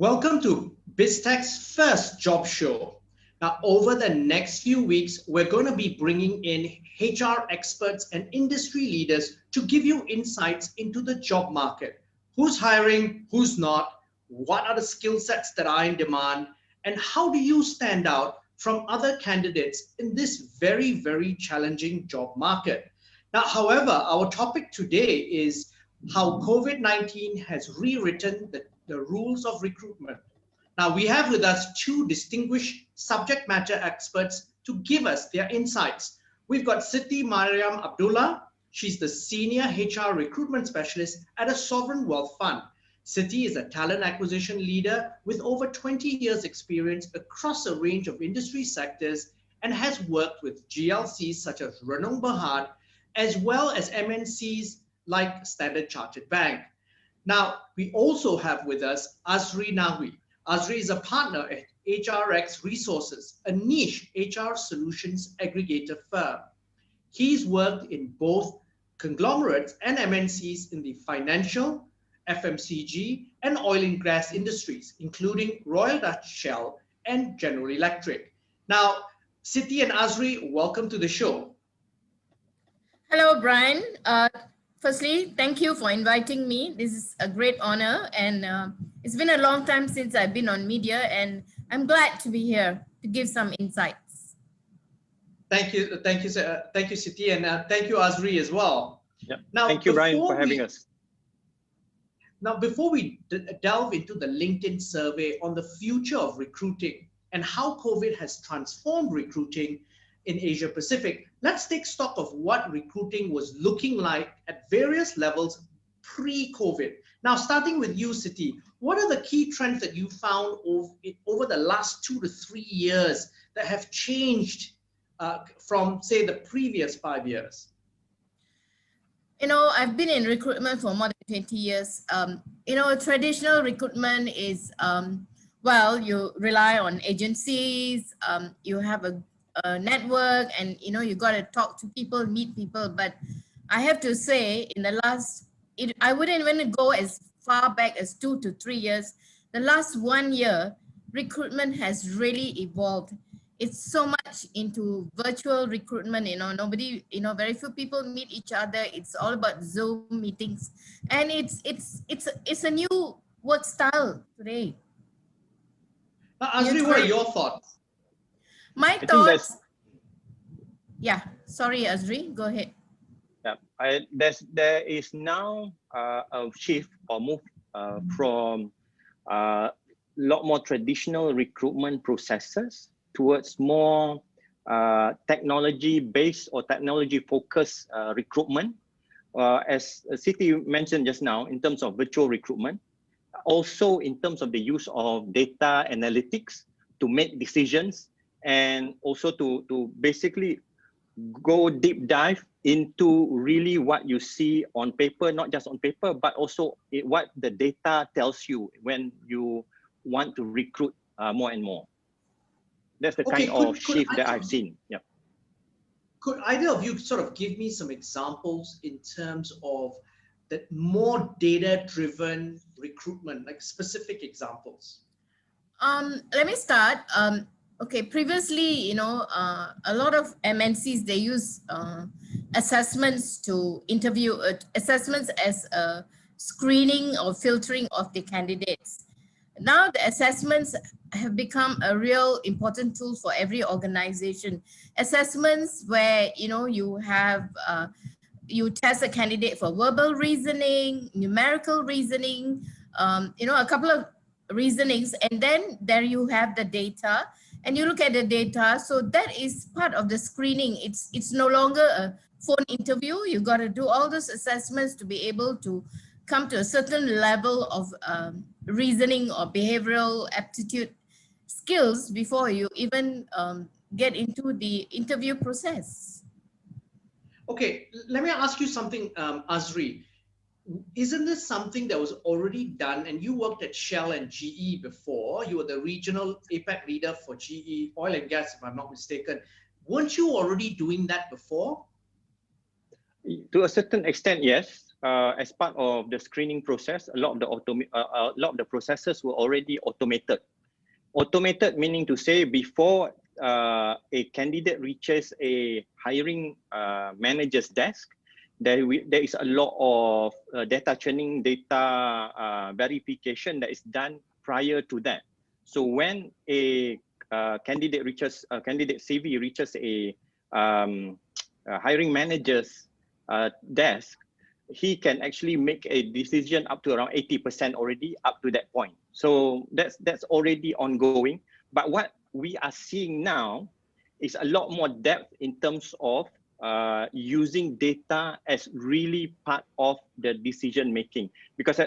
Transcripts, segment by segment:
Welcome to BizTech's first job show. Now, over the next few weeks, we're going to be bringing in HR experts and industry leaders to give you insights into the job market. Who's hiring, who's not, what are the skill sets that are in demand, and how do you stand out from other candidates in this very, very challenging job market. Now, however, our topic today is how COVID-19 has rewritten the rules of recruitment. Now, we have with us two distinguished subject matter experts to give us their insights. We've got Siti Mariam Abdullah. She's the Senior HR Recruitment Specialist at a sovereign wealth fund. Siti is a talent acquisition leader with over 20 years experience across a range of industry sectors and has worked with GLCs such as Renault Berhad, as well as MNCs like Standard Chartered Bank. Now, we also have with us Azri Nawi. Azri is a partner at HRX Resources, a niche HR solutions aggregator firm. He's worked in both conglomerates and MNCs in the financial, FMCG, and oil and gas industries, including Royal Dutch Shell and General Electric. Now, Siti and Azri, welcome to the show. Hello, Brian. Firstly, thank you for inviting me. This is a great honor, and it's been a long time since I've been on media, and I'm glad to be here to give some insights. Thank you, Siti, and thank you, Azri, as well. Yeah. Now, thank you, Brian, for having us. Now, before we delve into the LinkedIn survey on the future of recruiting and how COVID has transformed recruiting in Asia Pacific, let's take stock of what recruiting was looking like at various levels pre-COVID. Now, starting with you, Siti, what are the key trends that you found over the last 2 to 3 years that have changed from, say, the previous 5 years? You know, I've been in recruitment for more than 20 years. You know, traditional recruitment is, well, you rely on agencies, you have a network, and you know, you got to talk to people, meet people. But I have to say, in the last, I wouldn't even go as far back as 2 to 3 years. The last 1 year, recruitment has really evolved. It's so much into virtual recruitment. You know, nobody, you know, very few people meet each other. It's all about Zoom meetings, and it's a new work style today. Azri, what are your thoughts? My thoughts. Yeah, sorry, Azri, go ahead. Yeah, there is now a shift or move from a lot more traditional recruitment processes towards more technology-based or technology-focused recruitment. As Siti mentioned just now, in terms of virtual recruitment, also in terms of the use of data analytics to make decisions, and also to basically go deep dive into really what you see on paper, not just on paper, but also what the data tells you when you want to recruit more and more. That's the kind of shift that I've seen. Yeah. Could either of you sort of give me some examples in terms of that more data-driven recruitment, like specific examples? Let me start. Okay, previously, you know, a lot of MNCs, they use assessments to interview, assessments as a screening or filtering of the candidates. Now the assessments have become a real important tool for every organization. Assessments where, you know, you have, you test a candidate for verbal reasoning, numerical reasoning, you know, a couple of reasonings, and then there you have the data, and you look at the data. So that is part of the screening. It's no longer a phone interview. You got to do all those assessments to be able to come to a certain level of reasoning or behavioral aptitude skills before you even get into the interview process. Okay, let me ask you something, Azri. Isn't this something that was already done? And you worked at Shell and GE before. You were the regional APAC leader for GE Oil and Gas, if I'm not mistaken. Weren't you already doing that before? To a certain extent, yes. as part of the screening process, a lot of the processes were already automated. Automated meaning to say before a candidate reaches a hiring manager's desk, there is a lot of data training, data verification that is done prior to that. So when a candidate CV reaches a hiring manager's desk, he can actually make a decision up to around 80% already up to that point. So that's already ongoing. But what we are seeing now is a lot more depth in terms of using data as really part of the decision making. Because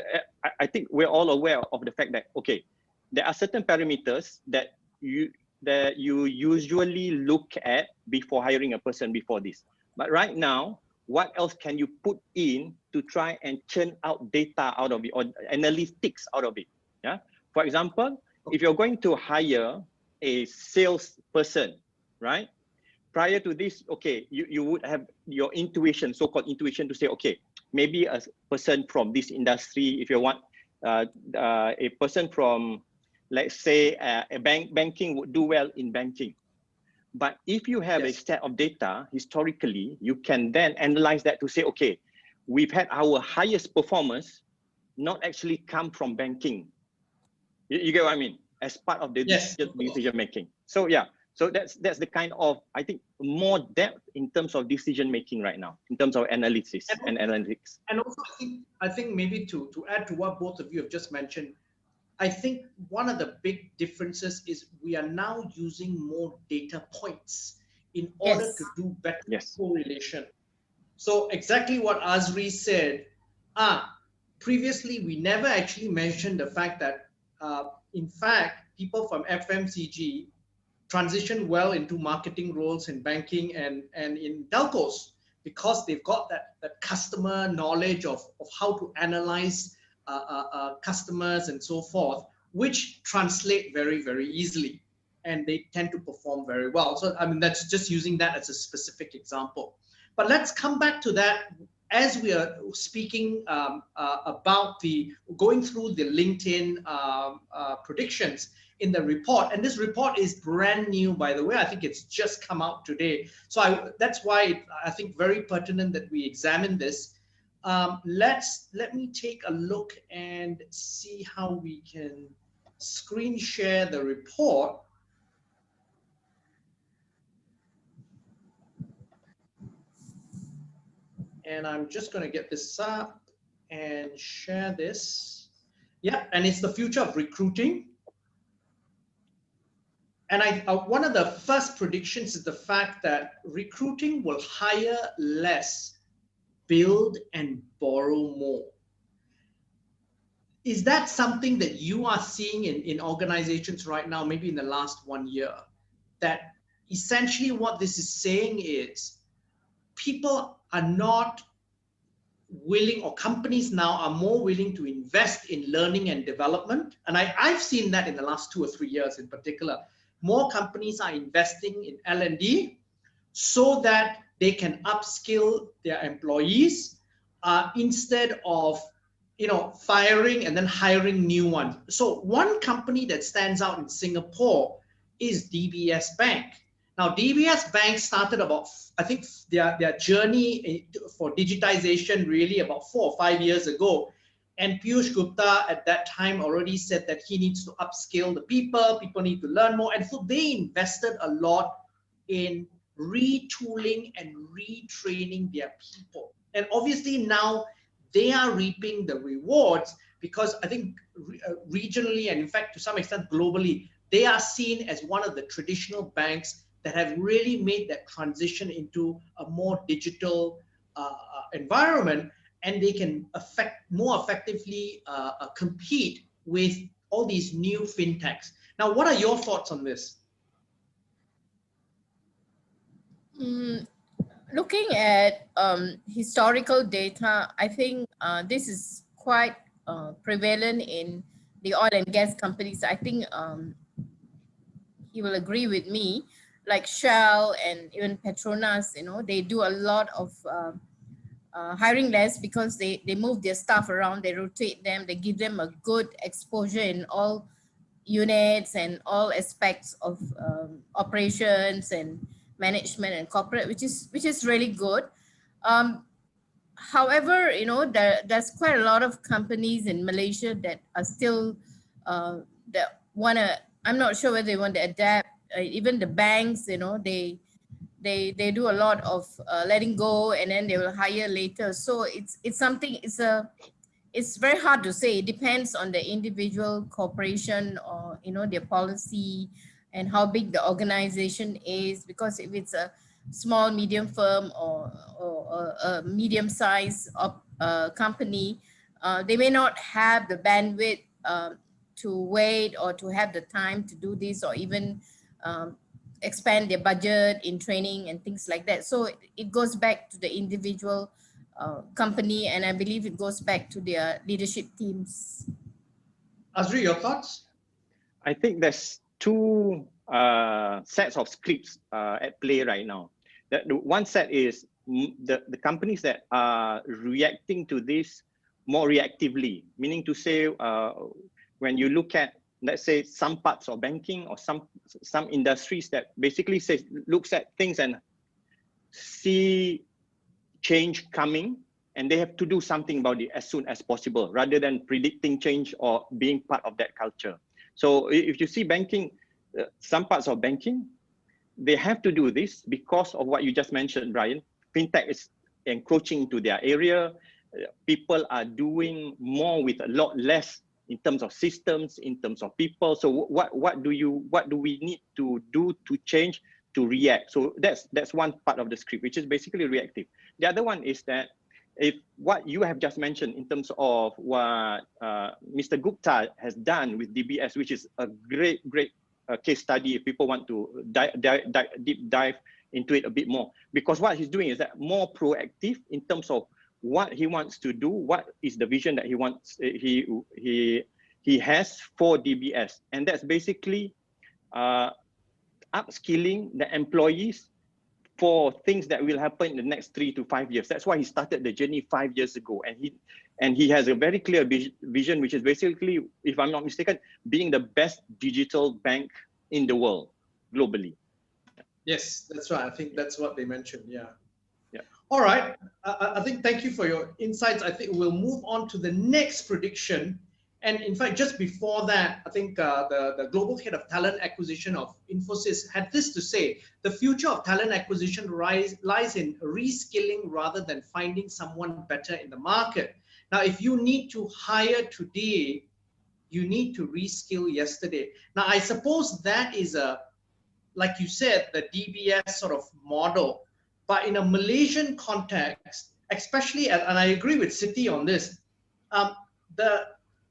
I think we're all aware of the fact that, okay, there are certain parameters that you usually look at before hiring a person before this. But right now, what else can you put in to try and churn out data out of it or analytics out of it? Yeah. For example, if you're going to hire a salesperson, right? Prior to this, okay, you would have your intuition, so-called intuition, to say, okay, maybe a person from this industry, if you want a person from, let's say, a banking would do well in banking. But if you have a set of data, historically, you can then analyze that to say, okay, we've had our highest performers not actually come from banking. You get what I mean? As part of the decision making. So yeah, so that's the kind of, I think, more depth in terms of decision making right now, in terms of analysis and analytics. And also, I think maybe to add to what both of you have just mentioned, I think one of the big differences is we are now using more data points in order to do better correlation. So exactly what Azri said, previously we never actually mentioned the fact that in fact, people from FMCG transition well into marketing roles in banking and in telcos because they've got that customer knowledge of how to analyze customers and so forth, which translate very, very easily, and they tend to perform very well. So, I mean, that's just using that as a specific example. But let's come back to that as we are speaking about going through the LinkedIn predictions in the report. And this report is brand new, by the way. I think it's just come out today. So that's why I think very pertinent that we examine this. Let me take a look and see how we can screen share the report. And I'm just going to get this up and share this. Yeah, and it's the future of recruiting. And one of the first predictions is the fact that recruiting will hire less, build and borrow more. Is that something that you are seeing in organizations right now, maybe in the last 1 year? That essentially what this is saying is people are not willing, or companies now are more willing to invest in learning and development. And I've seen that in the last 2 or 3 years in particular. More companies are investing in L&D so that they can upskill their employees instead of firing and then hiring new ones. So one company that stands out in Singapore is DBS Bank. Now, DBS Bank started about, I think, their journey for digitization really about 4 or 5 years ago. And Piyush Gupta at that time already said that he needs to upskill the people need to learn more. And so they invested a lot in retooling and retraining their people. And obviously now they are reaping the rewards because I think regionally and in fact to some extent globally, they are seen as one of the traditional banks that have really made that transition into a more digital environment, and they can more effectively compete with all these new fintechs. Now, what are your thoughts on this? Looking at historical data, I think this is quite prevalent in the oil and gas companies. I think he will agree with me, like Shell and even Petronas, they do a lot of hiring less because they move their staff around, they rotate them, they give them a good exposure in all units and all aspects of operations and management and corporate, which is really good. However, you know, there's quite a lot of companies in Malaysia that are still that wanna. I'm not sure whether they want to adapt. Even the banks, you know, they do a lot of letting go, and then they will hire later. So it's something. It's very hard to say. It depends on the individual corporation, or you know, their policy and how big the organization is. Because if it's a small medium firm or a medium size company, they may not have the bandwidth to wait or to have the time to do this, or even expand their budget in training and things like that. So it goes back to the individual company, and I believe it goes back to their leadership teams. Azri, your thoughts? I think there's two sets of scripts at play right now. The one set is the companies that are reacting to this more reactively, meaning to say, when you look at, let's say, some parts of banking or some industries that basically looks at things and see change coming, and they have to do something about it as soon as possible, rather than predicting change or being part of that culture. So if you see banking, some parts of banking, they have to do this because of what you just mentioned, Brian. Fintech is encroaching into their area. People are doing more with a lot less in terms of systems, in terms of people. So what do we need to do to change, to react? So that's one part of the script, which is basically reactive. The other one is that if what you have just mentioned in terms of what Mr. Gupta has done with DBS, which is a great case study if people want to deep dive into it a bit more, because what he's doing is that more proactive in terms of what he wants to do, what is the vision that he wants, he has for DBS, and that's basically upskilling the employees for things that will happen in the next 3 to 5 years. That's why he started the journey 5 years ago, and he has a very clear vision, which is basically, if I'm not mistaken, being the best digital bank in the world globally. Yes, that's right. I think that's what they mentioned. Yeah. Yeah. All right. I think thank you for your insights. I think we'll move on to the next prediction. And in fact, just before that, I think the global head of talent acquisition of Infosys had this to say: the future of talent acquisition lies in reskilling rather than finding someone better in the market. Now, if you need to hire today, you need to reskill yesterday. Now, I suppose that is like you said, the DBS sort of model, but in a Malaysian context, especially, and I agree with Siti on this, the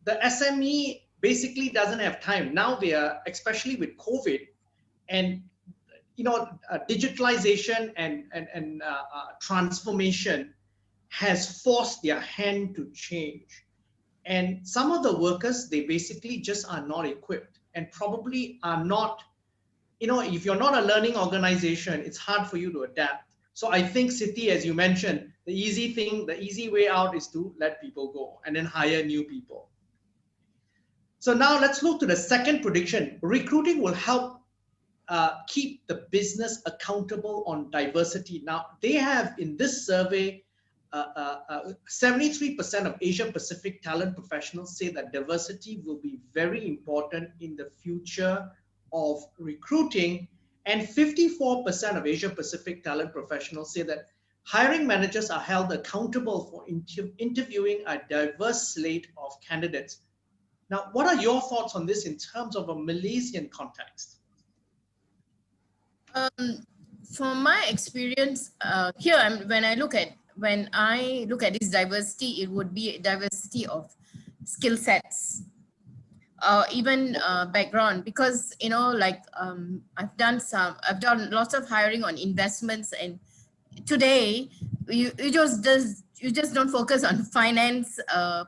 SME basically doesn't have time. Now they are, especially with COVID and, you know, digitalization and transformation has forced their hand to change. And some of the workers, they basically just are not equipped and probably are not, you know, if you're not a learning organization, it's hard for you to adapt. So I think, Siti, as you mentioned, the easy way out is to let people go and then hire new people. So now let's look to the second prediction. Recruiting will help keep the business accountable on diversity. Now, they have in this survey, 73% of Asia Pacific talent professionals say that diversity will be very important in the future of recruiting, and 54% of Asia Pacific talent professionals say that hiring managers are held accountable for interviewing a diverse slate of candidates. Now, what are your thoughts on this in terms of a Malaysian context? From my experience here, when I look at this diversity, it would be a diversity of skill sets, even background, because, you know, like I've done lots of hiring on investments, and today you just don't focus on finance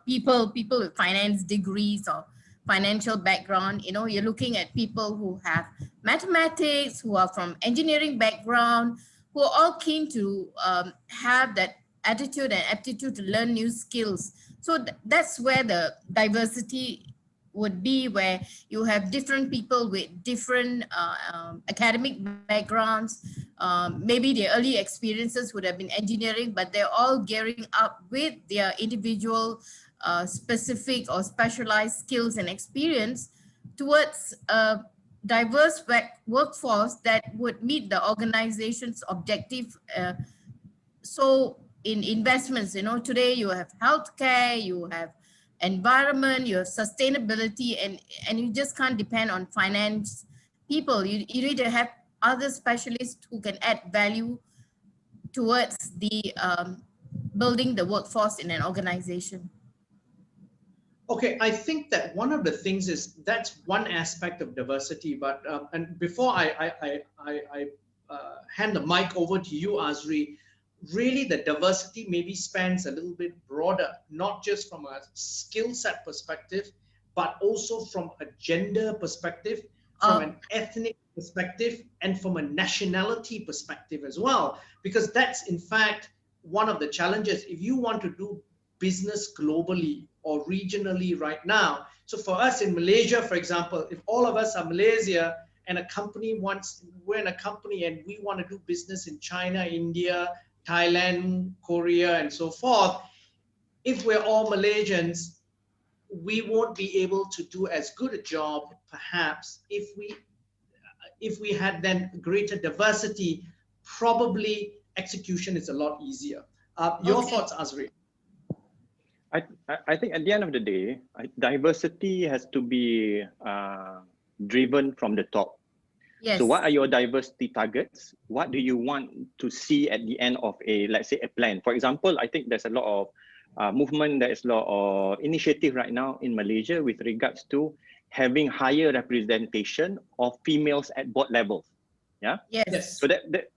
people with finance degrees or financial background. You know, you're looking at people who have mathematics, who are from engineering background, who are all keen to have that attitude and aptitude to learn new skills. So that's where the diversity would be, where you have different people with different academic backgrounds. Maybe their early experiences would have been engineering, but they're all gearing up with their individual specific or specialized skills and experience towards a diverse workforce that would meet the organization's objective. So in investments, you know, today you have healthcare, you have environment, you have sustainability, and you just can't depend on finance people. You need to have other specialists who can add value towards the building the workforce in an organization. Okay, I think that one of the things is that's one aspect of diversity. But and before I hand the mic over to you, Azri, really the diversity maybe spans a little bit broader, not just from a skill set perspective, but also from a gender perspective, from an ethnic perspective, and from a nationality perspective as well. Because that's in fact one of the challenges if you want to do business globally or regionally right now. So for us in Malaysia, for example, if all of us are Malaysia and we're in a company and we want to do business in China, India, Thailand, Korea, and so forth, if we're all Malaysians, we won't be able to do as good a job, perhaps, if we had then greater diversity. Probably execution is a lot easier. Your thoughts, Azri? I think at the end of the day, diversity has to be driven from the top. Yes. So what are your diversity targets? What do you want to see at the end of let's say, a plan? For example, I think there's a lot of movement, there's a lot of initiative right now in Malaysia with regards to having higher representation of females at board levels. Yeah. Yes. So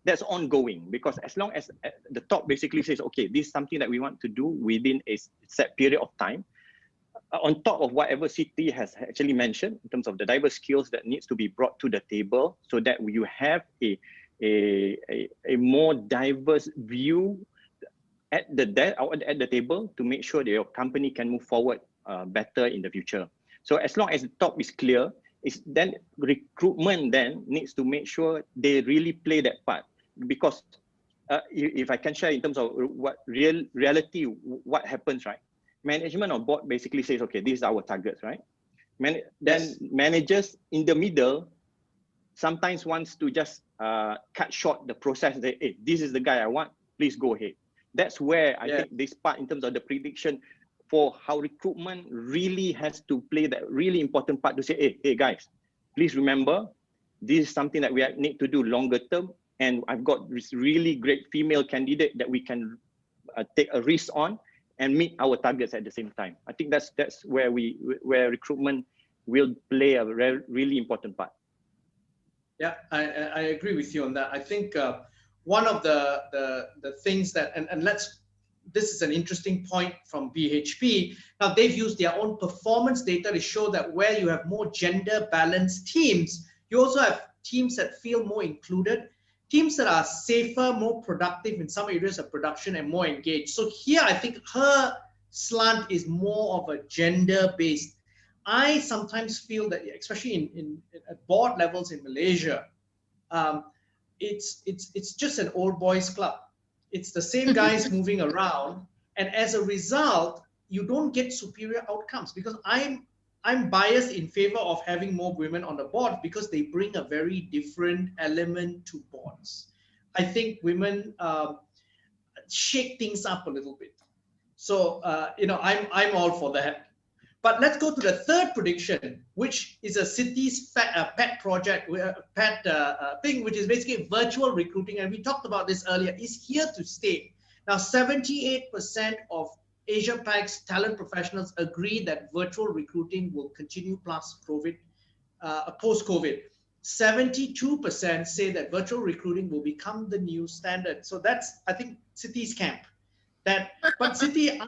that's ongoing, because as long as the top basically says, okay, this is something that we want to do within a set period of time, on top of whatever Siti has actually mentioned in terms of the diverse skills that needs to be brought to the table, so that you have a more diverse view at the table to make sure that your company can move forward better in the future. So as long as the top is clear, then recruitment then needs to make sure they really play that part. Because if I can share in terms of what reality, what happens, right? Management or board basically says, okay, these are our targets, right? Then managers in the middle sometimes wants to just cut short the process and say, hey, this is the guy I want, please go ahead. That's where I think this part in terms of the prediction for how recruitment really has to play that really important part to say, hey guys, please remember, this is something that we need to do longer term, and I've got this really great female candidate that we can take a risk on and meet our targets at the same time. I think that's where recruitment will play a really important part. Yeah, I agree with you on that. I think one of the things that, and this is an interesting point from BHP. Now they've used their own performance data to show that where you have more gender balanced teams, you also have teams that feel more included, teams that are safer, more productive in some areas of production, and more engaged. So here, I think her slant is more of a gender-based. I sometimes feel that, especially at board levels in Malaysia, it's just an old boys club. It's the same guys moving around, and as a result, you don't get superior outcomes, because I'm biased in favor of having more women on the board because they bring a very different element to boards. I think women shake things up a little bit. So I'm all for that. But let's go to the third prediction, which is a Siti's pet project, thing, which is basically virtual recruiting. And we talked about this earlier, is here to stay. Now, 78% of Asia Pac's talent professionals agree that virtual recruiting will continue post-COVID. 72% say that virtual recruiting will become the new standard. So that's, I think, Siti's camp. But Siti,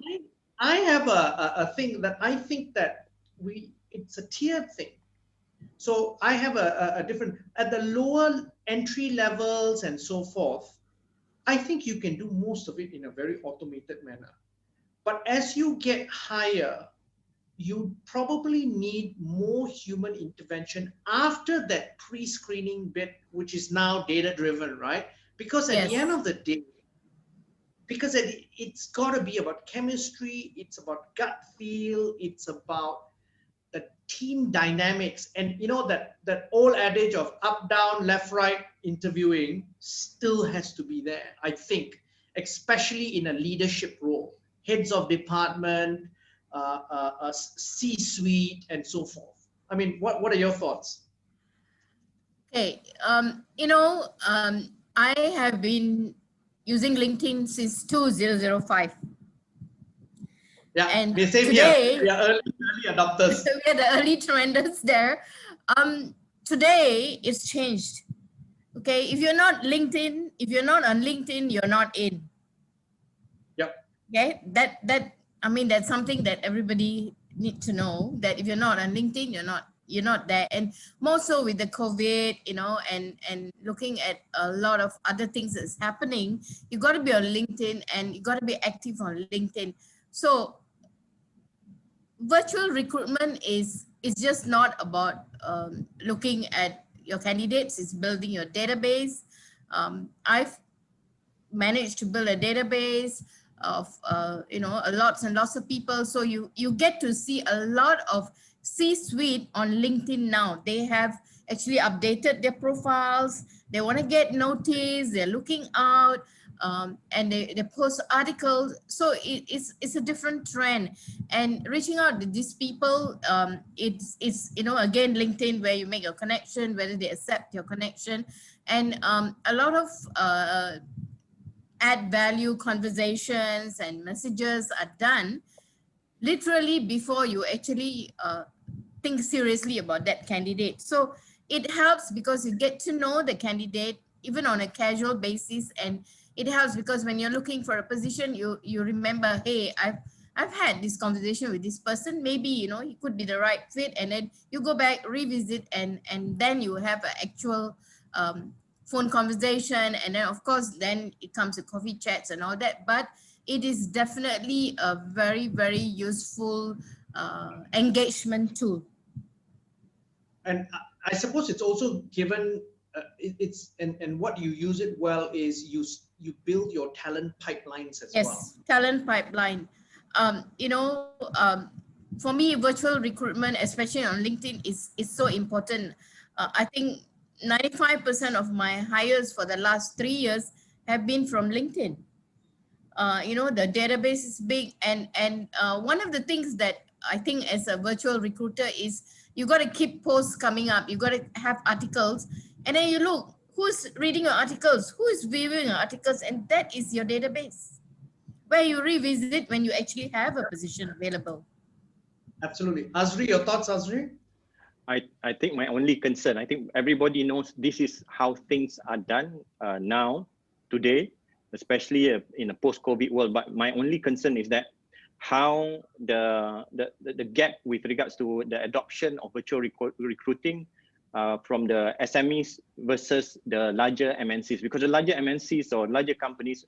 I have a thing that I think that it's a tiered thing. So I have a different, at the lower entry levels and so forth, I think you can do most of it in a very automated manner. But as you get higher, you probably need more human intervention after that pre-screening bit, which is now data-driven, right? Because at the end Yes. of the day, because it's got to be about chemistry, it's about gut feel, it's about the team dynamics, and you know that old adage of up down left right interviewing still has to be there, I think, especially in a leadership role, heads of department, C-suite, and so forth. I mean, what are your thoughts? Okay. I have been using LinkedIn since 2005. Yeah, And we same today, here. We are early adopters. we are the early trenders there. Today it's changed. Okay, if you're not LinkedIn, if you're not on LinkedIn, you're not in. Yep. Okay, that's something that everybody need to know, that if you're not on LinkedIn, you're not there. And more so with the COVID, and looking at a lot of other things that's happening, you got to be on LinkedIn and you got to be active on LinkedIn. So virtual recruitment is just not about looking at your candidates, it's building your database. I've managed to build a database of lots and lots of people, so you get to see a lot of C-suite on LinkedIn now. They have actually updated their profiles, they want to get noticed, they're looking out, and they post articles. So it's a different trend, and reaching out to these people, it's again LinkedIn, where you make your connection, whether they accept your connection, and a lot of add value conversations and messages are done literally before you actually think seriously about that candidate. So it helps because you get to know the candidate even on a casual basis, and it helps because when you're looking for a position, you remember, hey, I've had this conversation with this person, maybe he could be the right fit, and then you go back, revisit, and then you have an actual phone conversation, and then of course then it comes to coffee chats and all that. But it is definitely a very, very useful engagement tool. And I suppose it's also given and what you use it well is you build your talent pipelines as well. Yes, talent pipeline. For me, virtual recruitment, especially on LinkedIn, is so important. I think 95% of my hires for the last 3 years have been from LinkedIn. The database is big, and one of the things that I think as a virtual recruiter is you got to keep posts coming up. You got to have articles, and then you look who's reading your articles, who is viewing your articles, and that is your database where you revisit when you actually have a position available. Absolutely. Azri, your thoughts, Azri? I think my only concern, I think everybody knows this is how things are done now, today, especially in a post-COVID world. But my only concern is that how the gap with regards to the adoption of virtual recruiting from the SMEs versus the larger MNCs, because the larger MNCs or larger companies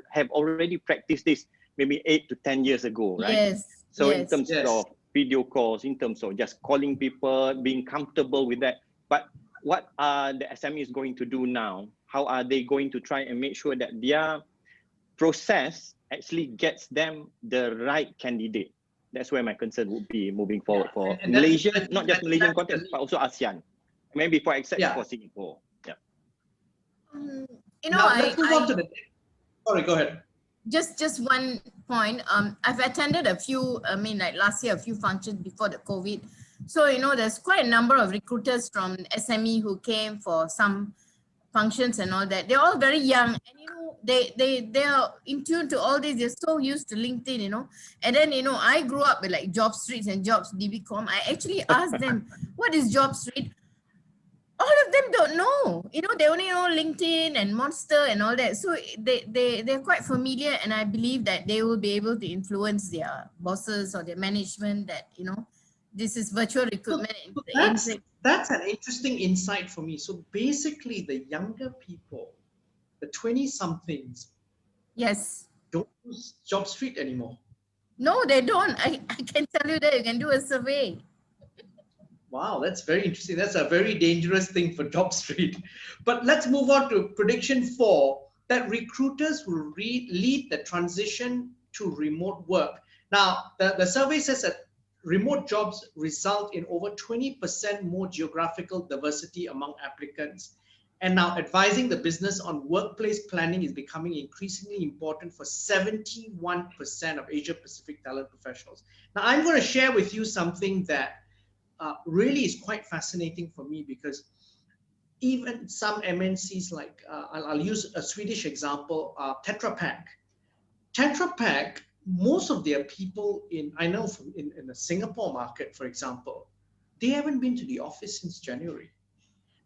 have already practiced this maybe 8 to 10 years ago, right? Yes. So yes. in terms of video calls, in terms of just calling people, being comfortable with that. But what are the SMEs going to do now? How are they going to try and make sure that their process actually gets them the right candidate? That's where my concern would be moving forward for Malaysia, not just Malaysian context, but also ASEAN. Maybe except for Singapore. Yeah. Now, let's move on to the. Sorry, go ahead. Just one point. I've attended a few, like last year, a few functions before the COVID. So, there's quite a number of recruiters from SME who came for some functions and all that. They're all very young, and they are in tune to all this. They're so used to LinkedIn, And then I grew up with like Job Streets and Jobs DB.com. I actually asked them, what is Job Street? All of them don't know. They only know LinkedIn and Monster and all that. So they're quite familiar, and I believe that they will be able to influence their bosses or their management that this is virtual recruitment. So that's an interesting insight for me. So basically, the younger people, the 20-somethings Yes. don't use JobStreet anymore. No, they don't. I can tell you that. You can do a survey. Wow, that's very interesting. That's a very dangerous thing for JobStreet. But let's move on to prediction 4, that recruiters will lead the transition to remote work. Now, the survey says that remote jobs result in over 20% more geographical diversity among applicants. And now advising the business on workplace planning is becoming increasingly important for 71% of Asia Pacific talent professionals. Now, I'm going to share with you something that really is quite fascinating for me, because even some MNCs like, I'll use a Swedish example, Tetra Pak. Tetra Pak, most of their people I know in the Singapore market, for example, they haven't been to the office since January.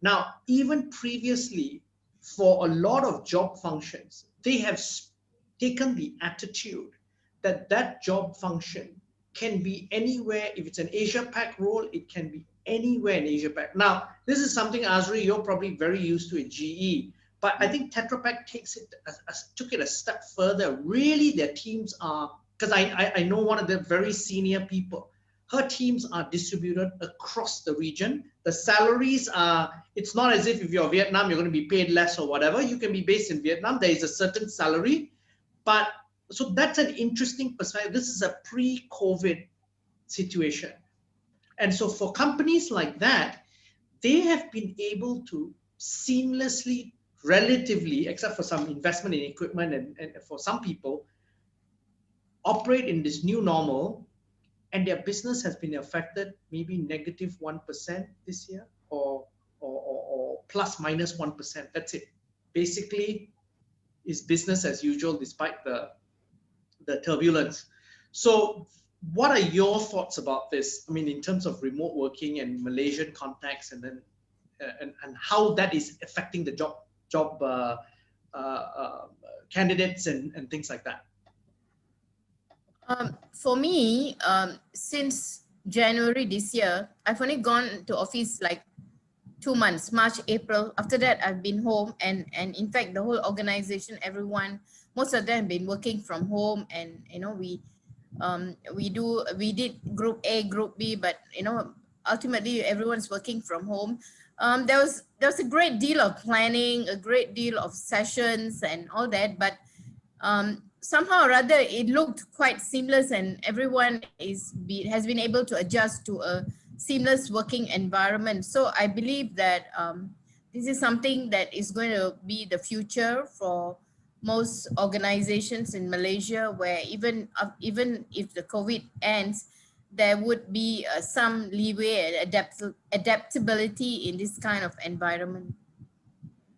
Now, even previously, for a lot of job functions, they have taken the attitude that that job function can be anywhere. If it's an Asia Pac role, it can be anywhere in Asia Pac. Now, this is something, Azri, you're probably very used to at GE, but I think Tetra Pak took it a step further. Really, their teams are, because I know one of the very senior people, her teams are distributed across the region. The salaries are, it's not as if you're Vietnam, you're going to be paid less or whatever. You can be based in Vietnam. There is a certain salary, but so that's an interesting perspective. This is a pre-COVID situation. And so for companies like that, they have been able to seamlessly, relatively, except for some investment in equipment and for some people, operate in this new normal, and their business has been affected maybe -1% this year or plus minus 1%. That's it. Basically, is business as usual despite the turbulence. So what are your thoughts about this? I mean, in terms of remote working and Malaysian contacts, and then and how that is affecting the job candidates and things like that. For me, since January this year, I've only gone to office like 2 months, March, April. After that, I've been home, and in fact, the whole organization, everyone, most of them have been working from home, and you know, we did group A, group B, but you know, ultimately everyone's working from home. There was a great deal of planning, a great deal of sessions and all that, but somehow or other it looked quite seamless, and everyone has been able to adjust to a seamless working environment. So I believe that this is something that is going to be the future for most organizations in Malaysia, where even if the COVID ends, there would be some leeway and adaptability in this kind of environment.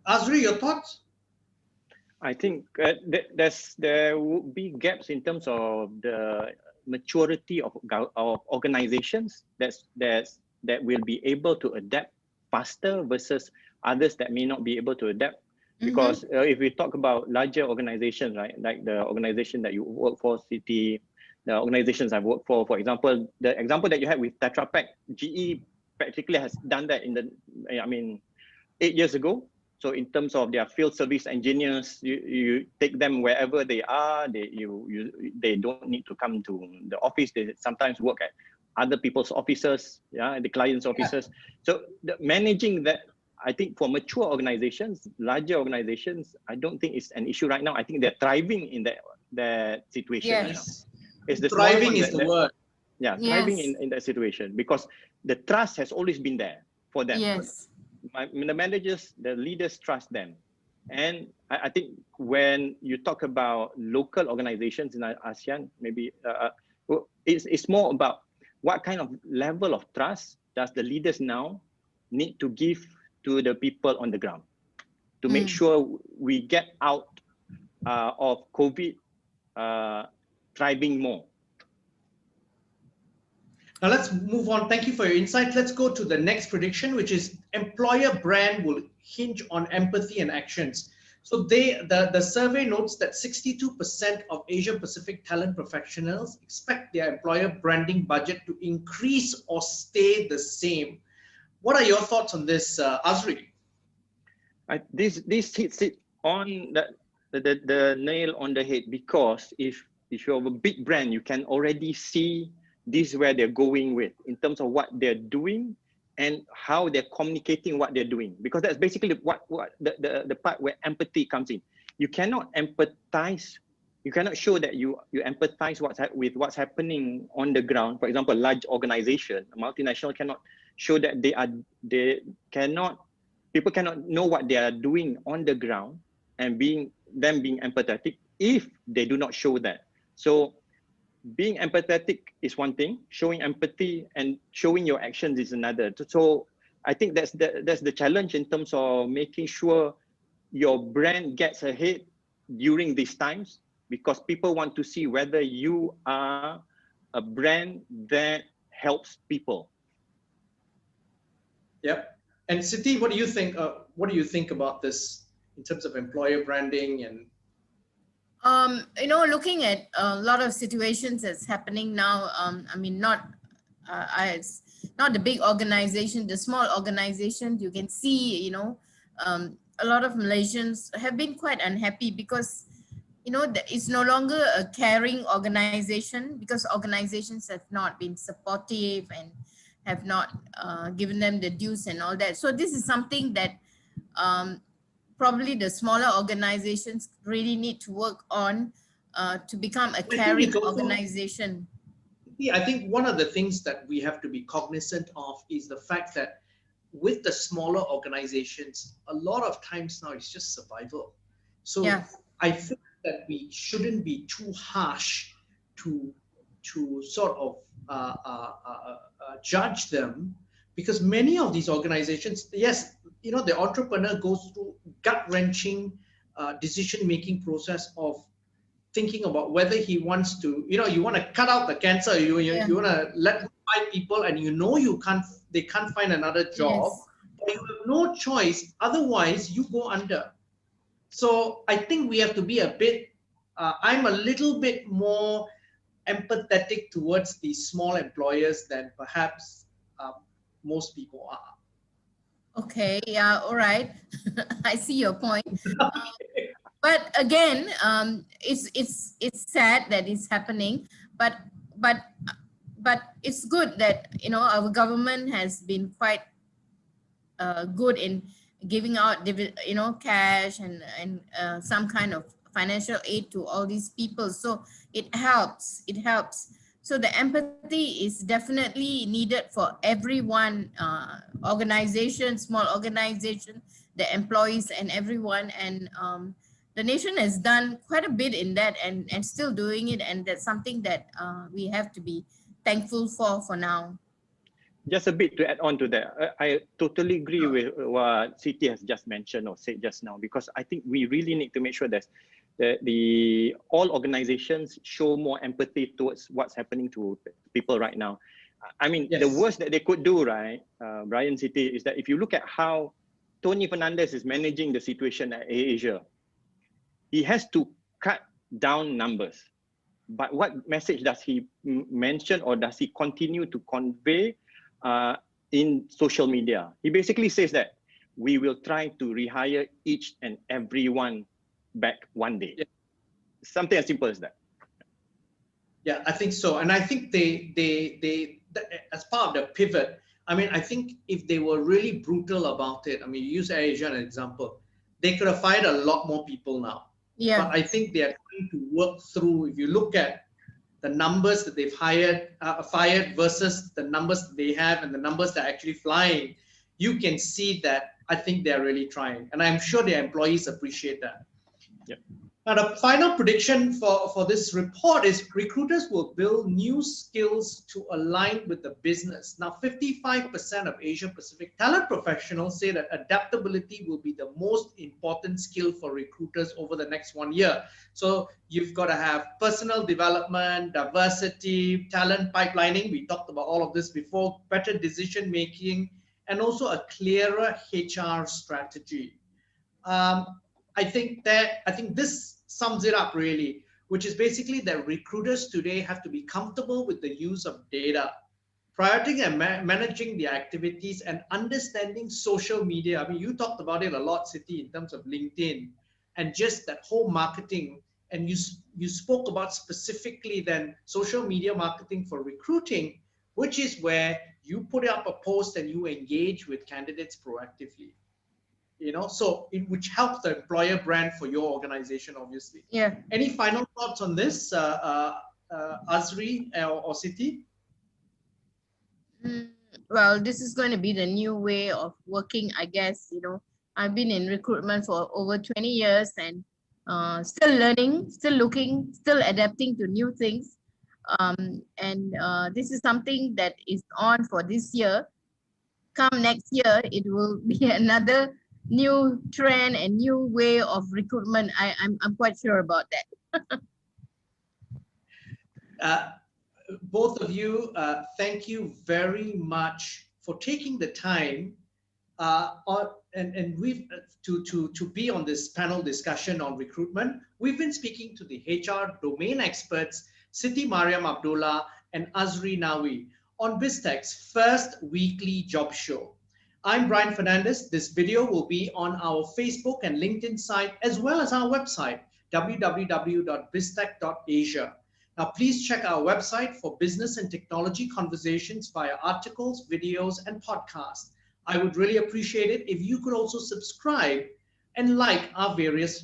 Azri, your thoughts? I think there would be gaps in terms of the maturity of organizations that will be able to adapt faster versus others that may not be able to adapt. Because if we talk about larger organizations, right, like the organization that you work for, Siti, the organizations I've worked for example, the example that you had with Tetra Pak, GE practically has done that 8 years ago. So in terms of their field service engineers, you take them wherever they are. They don't need to come to the office. They sometimes work at other people's offices, the clients' offices. So managing that, I think for mature organizations, larger organizations, I don't think it's an issue right now. I think they're thriving in that situation right now. It's the thriving is the word. Yeah, thriving in that situation, because the trust has always been there for them. Yes. The managers, the leaders trust them. And I think when you talk about local organizations in ASEAN, maybe it's more about what kind of level of trust does the leaders now need to give to the people on the ground to make sure we get out of COVID thriving more. Now let's move on. Thank you for your insight. Let's go to the next prediction, which is employer brand will hinge on empathy and actions. So the survey notes that 62% of Asia Pacific talent professionals expect their employer branding budget to increase or stay the same. What are your thoughts on this, Azri? This hits it on the nail on the head, because if you have a big brand, you can already see this where they're going with in terms of what they're doing and how they're communicating what they're doing, because that's basically what the part where empathy comes in. You cannot empathize, you cannot show that you empathize with what's happening on the ground. For example, a large organization, a multinational, cannot show that people cannot know what they are doing on the ground and being empathetic if they do not show that. So being empathetic is one thing, showing empathy and showing your actions is another. So I think that's the challenge in terms of making sure your brand gets ahead during these times, because people want to see whether you are a brand that helps people. Yep. And Siti, what do you think? What do you think about this in terms of employer branding and? You know, looking at a lot of situations that's happening now. I mean, not the big organization, the small organizations. You can see, you know, a lot of Malaysians have been quite unhappy because, you know, it's no longer a caring organization, because organizations have not been supportive and have not given them the dues and all that. So this is something that probably the smaller organizations really need to work on to become a caring organization. Yeah, I think one of the things that we have to be cognizant of is the fact that with the smaller organizations, a lot of times now it's just survival. So yeah. I think that we shouldn't be too harsh to sort of judge them, because many of these organizations, yes, you know, the entrepreneur goes through gut-wrenching decision-making process of thinking about whether he wants to, you know, you want to cut out the cancer, you want to let 5 people, and you know they can't find another job, but you have no choice, otherwise you go under. So I think we have to be a bit, I'm a little bit more empathetic towards these small employers than perhaps most people are. Okay, yeah, all right. I see your point. But again, it's sad that it's happening, but it's good that, you know, our government has been quite good in giving out, you know, cash and some kind of financial aid to all these people. So it helps. So the empathy is definitely needed for everyone, organization, small organization, the employees and everyone. And the nation has done quite a bit in that and still doing it. And that's something that we have to be thankful for now. Just a bit to add on to that. I totally agree with what Siti has just mentioned or said just now, because I think we really need to make sure that all organizations show more empathy towards what's happening to people right now. I mean, the worst that they could do, right, Brian, Siti, is that if you look at how Tony Fernandez is managing the situation at AirAsia, he has to cut down numbers. But what message does he mention, or does he continue to convey in social media? He basically says that we will try to rehire each and every one back one day. Something as simple as that. Yeah, I think so. And I think they as part of the pivot, I mean, I think if they were really brutal about it, I mean, you use AirAsia as an example, they could have fired a lot more people now. Yeah. But I think they are trying to work through, if you look at the numbers that they've fired versus the numbers that they have and the numbers that are actually flying, you can see that I think they're really trying. And I'm sure their employees appreciate that. Yep. Now, the final prediction for this report is recruiters will build new skills to align with the business. Now, 55% of Asia Pacific talent professionals say that adaptability will be the most important skill for recruiters over the next 1 year. So you've got to have personal development, diversity, talent pipelining. We talked about all of this before, better decision making, and also a clearer HR strategy. I think this sums it up really, which is basically that recruiters today have to be comfortable with the use of data, prioritizing and managing the activities, and understanding social media. I mean, you talked about it a lot, Siti, in terms of LinkedIn, and just that whole marketing. And you spoke about specifically then social media marketing for recruiting, which is where you put up a post and you engage with candidates proactively, so which helps the employer brand for your organization, obviously. Yeah. Any final thoughts on this, Azri or Siti? Well, this is going to be the new way of working, I guess. I've been in recruitment for over 20 years and still learning, still looking, still adapting to new things. And this is something that is on for this year. Come next year, it will be another new trend and new way of recruitment. I'm quite sure about that. Both of you, thank you very much for taking the time and we've to be on this panel discussion on recruitment. We've been speaking to the HR domain experts, Siti, Mariam, Abdullah, and Azri Nawi on BizTech's first weekly job show. I'm Brian Fernandez. This video will be on our Facebook and LinkedIn site, as well as our website, www.biztech.asia. Now, please check our website for business and technology conversations via articles, videos, and podcasts. I would really appreciate it if you could also subscribe and like our various